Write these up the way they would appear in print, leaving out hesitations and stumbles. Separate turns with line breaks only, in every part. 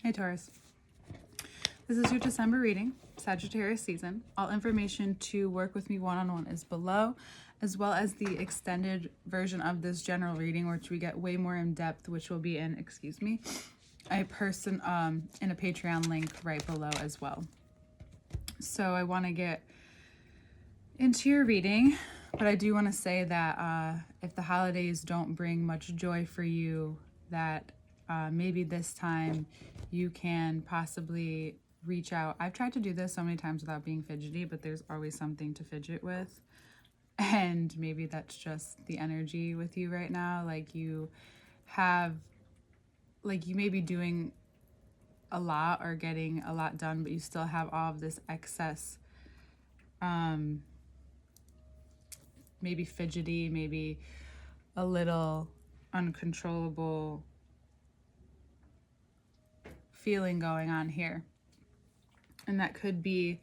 Hey Taurus, this is your December reading, Sagittarius season. All information to work with me one-on-one is below, as well as the extended version of this general reading, which we get way more in depth, which will be in, in a Patreon link right below as well. So I want to get into your reading, but I do want to say that if the holidays don't bring much joy for you, that maybe this time you can possibly reach out. I've tried to do this so many times without being fidgety, but there's always something to fidget with. And maybe that's just the energy with you right now. Like you may be doing a lot or getting a lot done, but you still have all of this excess, maybe fidgety, maybe a little uncontrollable feeling going on here. And that could be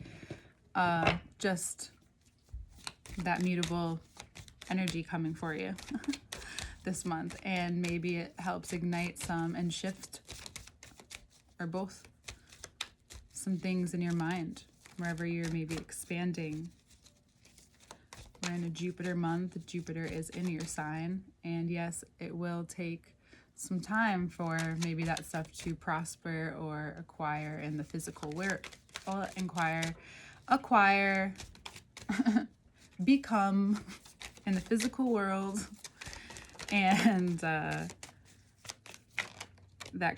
just that mutable energy coming for you this month. And maybe it helps ignite some and shift, or both, some things in your mind, wherever you're maybe expanding. We're in a Jupiter month. Jupiter is in your sign. And yes, it will take some time for maybe that stuff to prosper or acquire in the physical world. Acquire, become in the physical world. And that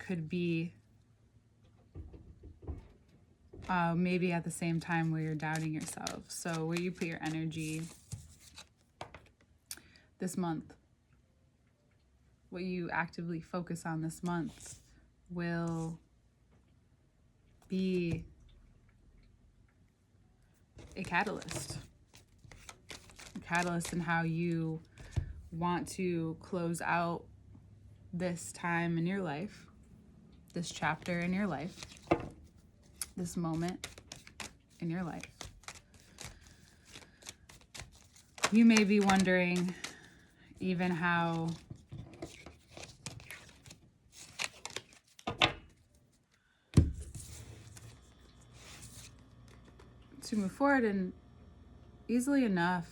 could be maybe at the same time where you're doubting yourself. So where you put your energy this month, what you actively focus on this month will be a catalyst in how you want to close out this time in your life, this chapter in your life, this moment in your life. You may be wondering even how to move forward, and easily enough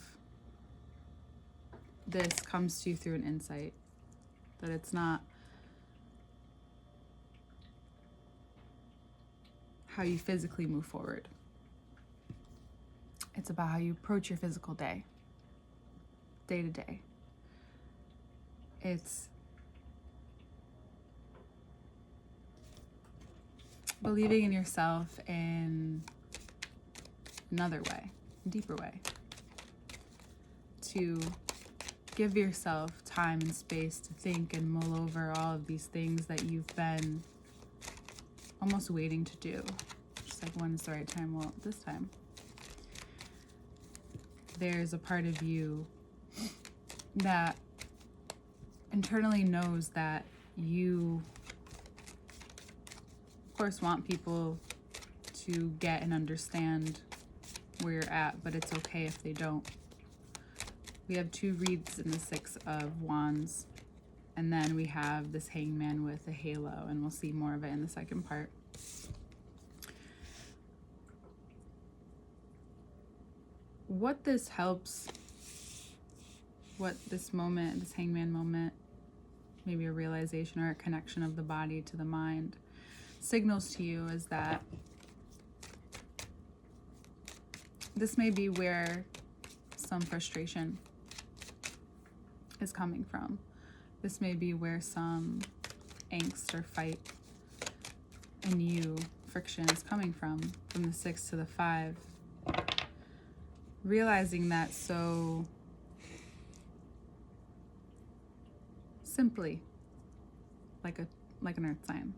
this comes to you through an insight that it's not how you physically move forward. It's about how you approach your physical day to day. It's believing in yourself in another way, a deeper way, to give yourself time and space to think and mull over all of these things that you've been almost waiting to do. Just like, when is the right time? Well, this time. There's a part of you that internally knows that you, of course, want people to get and understand where you're at, but it's okay if they don't. We have two wreaths in the Six of Wands, and then we have this hangman with a halo, and we'll see more of it in the second part. What this helps, what this moment, this hangman moment, maybe a realization or a connection of the body to the mind, signals to you is that this may be where some frustration is coming from. This may be where some angst or fight in you, friction, is coming from the 6 to the 5. Realizing that so simply, like an earth sign.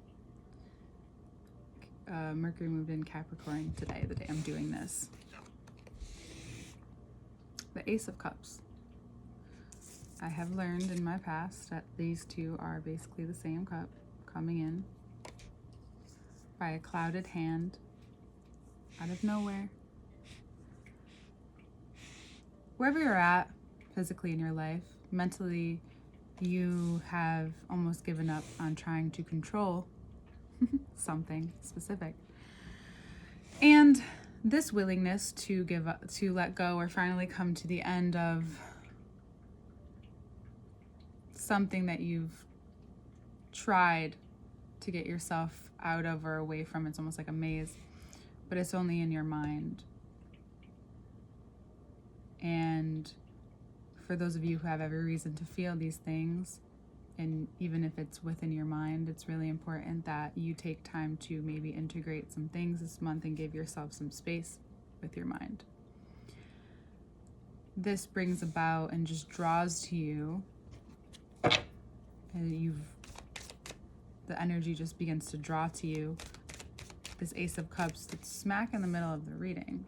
Mercury moved in Capricorn today, the day I'm doing this. The Ace of Cups. I have learned in my past that these two are basically the same cup coming in by a clouded hand out of nowhere. Wherever you're at physically in your life, mentally, you have almost given up on trying to control something specific. And this willingness to give up, to let go, or finally come to the end of something that you've tried to get yourself out of or away from. It's almost like a maze, but it's only in your mind. And for those of you who have every reason to feel these things, and even if it's within your mind, it's really important that you take time to maybe integrate some things this month and give yourself some space with your mind. This brings about and just draws to you, and the energy just begins to draw to you this Ace of Cups that's smack in the middle of the reading,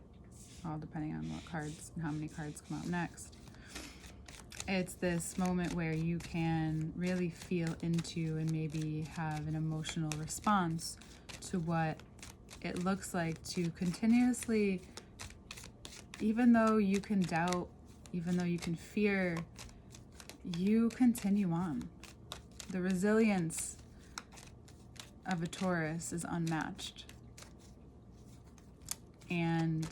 all depending on what cards and how many cards come out next. It's this moment where you can really feel into and maybe have an emotional response to what it looks like to continuously, even though you can doubt, even though you can fear, you continue on. The resilience of a Taurus is unmatched. And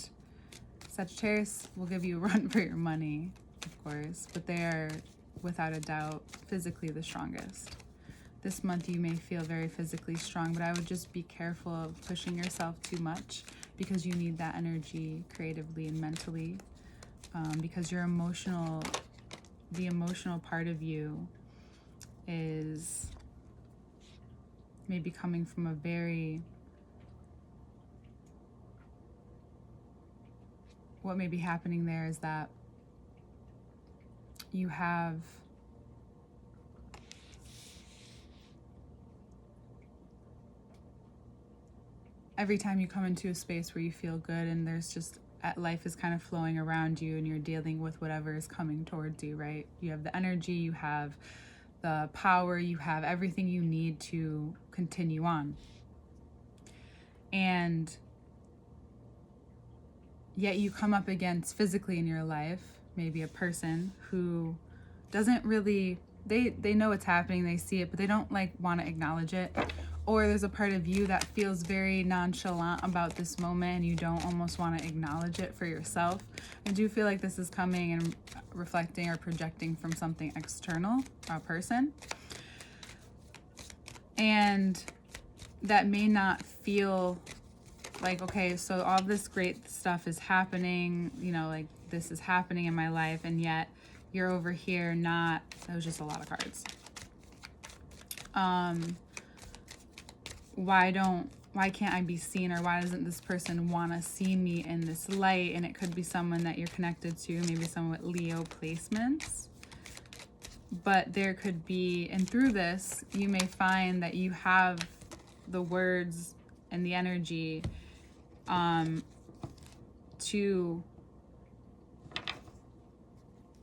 Sagittarius will give you a run for your money, of course, but they are, without a doubt, physically the strongest. This month you may feel very physically strong, but I would just be careful of pushing yourself too much, because you need that energy creatively and mentally, because the emotional part of you is maybe coming from a very, what may be happening there is that you have every time you come into a space where you feel good and there's just life is kind of flowing around you and you're dealing with whatever is coming towards you, right? You have the energy, you have the power, you have everything you need to continue on. And yet you come up against physically in your life, maybe a person who doesn't really, they know what's happening, they see it, but they don't want to acknowledge it. Or there's a part of you that feels very nonchalant about this moment and you don't almost want to acknowledge it for yourself. I do feel like this is coming and reflecting or projecting from something external, a person. And that may not feel like, okay, so all this great stuff is happening, this is happening in my life, and yet you're over here not, that was just a lot of cards. Why can't I be seen, or why doesn't this person want to see me in this light? And it could be someone that you're connected to, maybe someone with Leo placements. But there could be, and through this, you may find that you have the words and the energy to,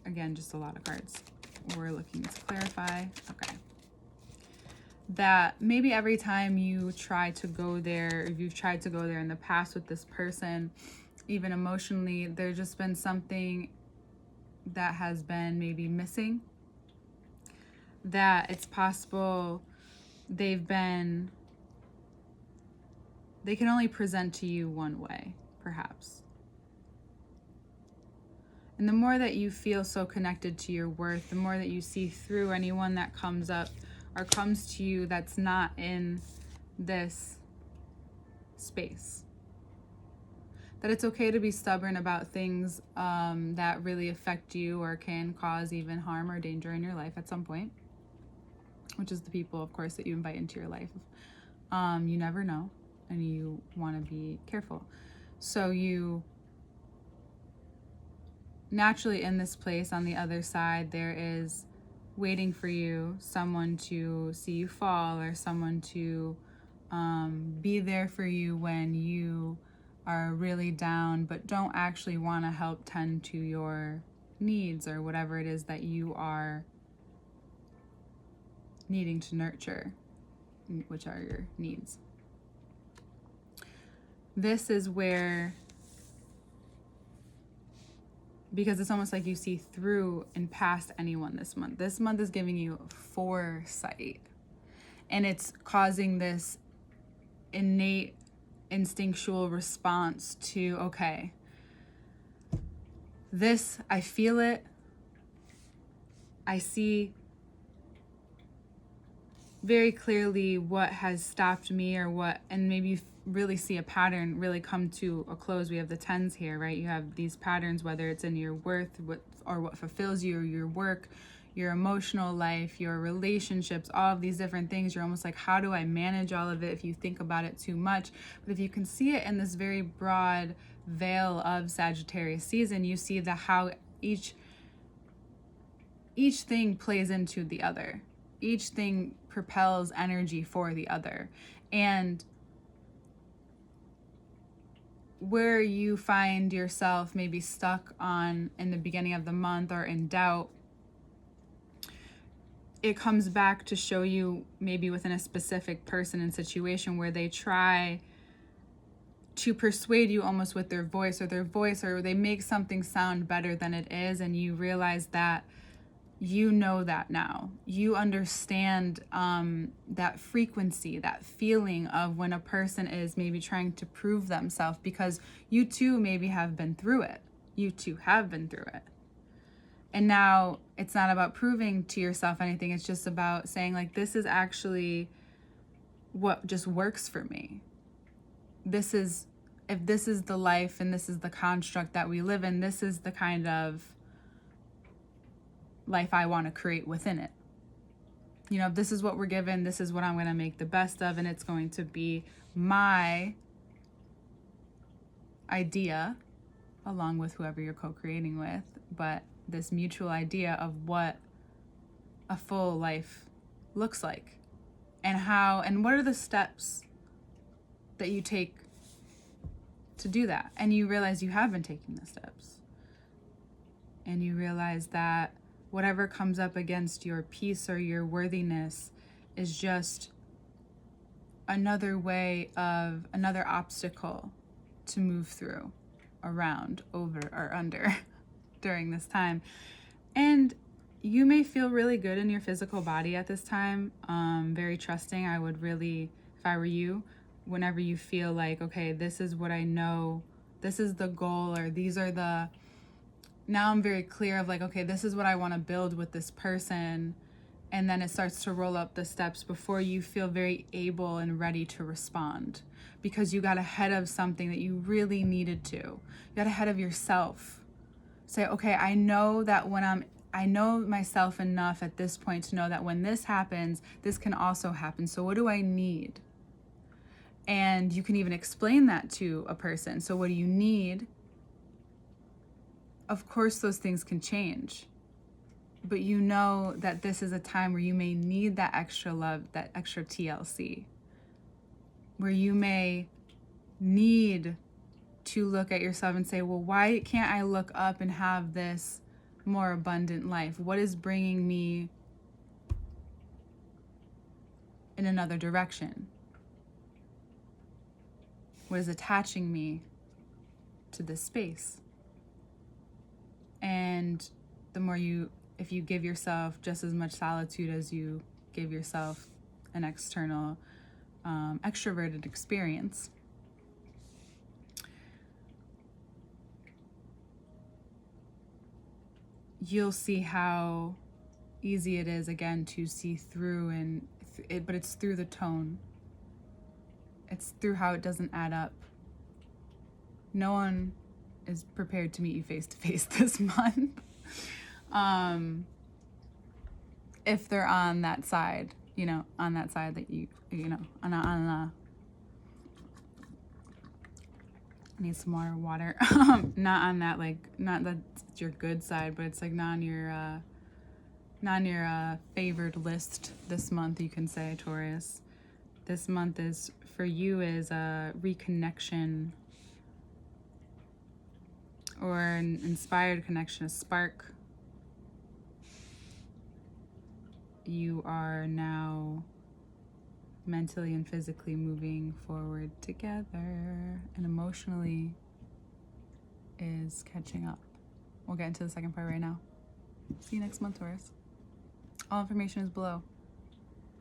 again, just a lot of cards. We're looking to clarify. Okay. That maybe every time you try to go there, if you've tried to go there in the past with this person, even emotionally, there's just been something that has been maybe missing. That it's possible they can only present to you one way, perhaps. And the more that you feel so connected to your worth, the more that you see through anyone that comes up or comes to you that's not in this space. That it's okay to be stubborn about things that really affect you or can cause even harm or danger in your life at some point, which is the people, of course, that you invite into your life. You never know, and you want to be careful. So you naturally, in this place on the other side, there is waiting for you, someone to see you fall, or someone to be there for you when you are really down but don't actually want to help tend to your needs or whatever it is that you are needing to nurture, which are your needs. This is where, because it's almost like you see through and past anyone this month. This month is giving you foresight. And it's causing this innate instinctual response to, okay, this, I feel it, I see very clearly what has stopped me or what, and maybe you really see a pattern really come to a close. We have the tens here, right? You have these patterns, whether it's in your worth or what fulfills you, or your work, your emotional life, your relationships, all of these different things. You're almost like, how do I manage all of it if you think about it too much? But if you can see it in this very broad veil of Sagittarius season, you see the how each thing plays into the other. Each thing propels energy for the other. And where you find yourself maybe stuck on in the beginning of the month or in doubt, it comes back to show you maybe within a specific person and situation where they try to persuade you almost with their voice, or they make something sound better than it is, and you realize that you know that now. You understand that frequency, that feeling of when a person is maybe trying to prove themselves, because you too maybe have been through it. You too have been through it. And now it's not about proving to yourself anything. It's just about saying, like, this is actually what just works for me. If this is the life and this is the construct that we live in, this is the kind of life I want to create within it. You know, if this is what we're given, this is what I'm going to make the best of, and it's going to be my idea along with whoever you're co-creating with, but this mutual idea of what a full life looks like, and how, and what are the steps that you take to do that. And you realize you have been taking the steps, and you realize that whatever comes up against your peace or your worthiness is just another obstacle to move through, around, over, or under during this time. And you may feel really good in your physical body at this time, very trusting. I would really, if I were you, whenever you feel like, okay, this is what I know, this is the goal, or these are the, now I'm very clear of like, okay, this is what I want to build with this person. And then it starts to roll up the steps before you feel very able and ready to respond, because you got ahead of something that you really needed to. You got ahead of yourself. Say, okay, I know that I know myself enough at this point to know that when this happens, this can also happen. So what do I need? And you can even explain that to a person. So what do you need? Of course, those things can change, but you know that this is a time where you may need that extra love, that extra TLC, where you may need to look at yourself and say, well, why can't I look up and have this more abundant life? What is bringing me in another direction? What is attaching me to this space? And the more if you give yourself just as much solitude as you give yourself an external, extroverted experience, you'll see how easy it is again to see through, but it's through the tone. It's through how it doesn't add up. No one is prepared to meet you face to face this month. If they're on that side, on that side that I need some water. Not on that, like, not that it's your good side, but it's like not on your favored list this month, you can say, Taurus. This month is, for you, is a reconnection or an inspired connection, a spark. You are now mentally and physically moving forward together, and emotionally is catching up. We'll get into the second part right now. See you next month, Taurus. All information is below.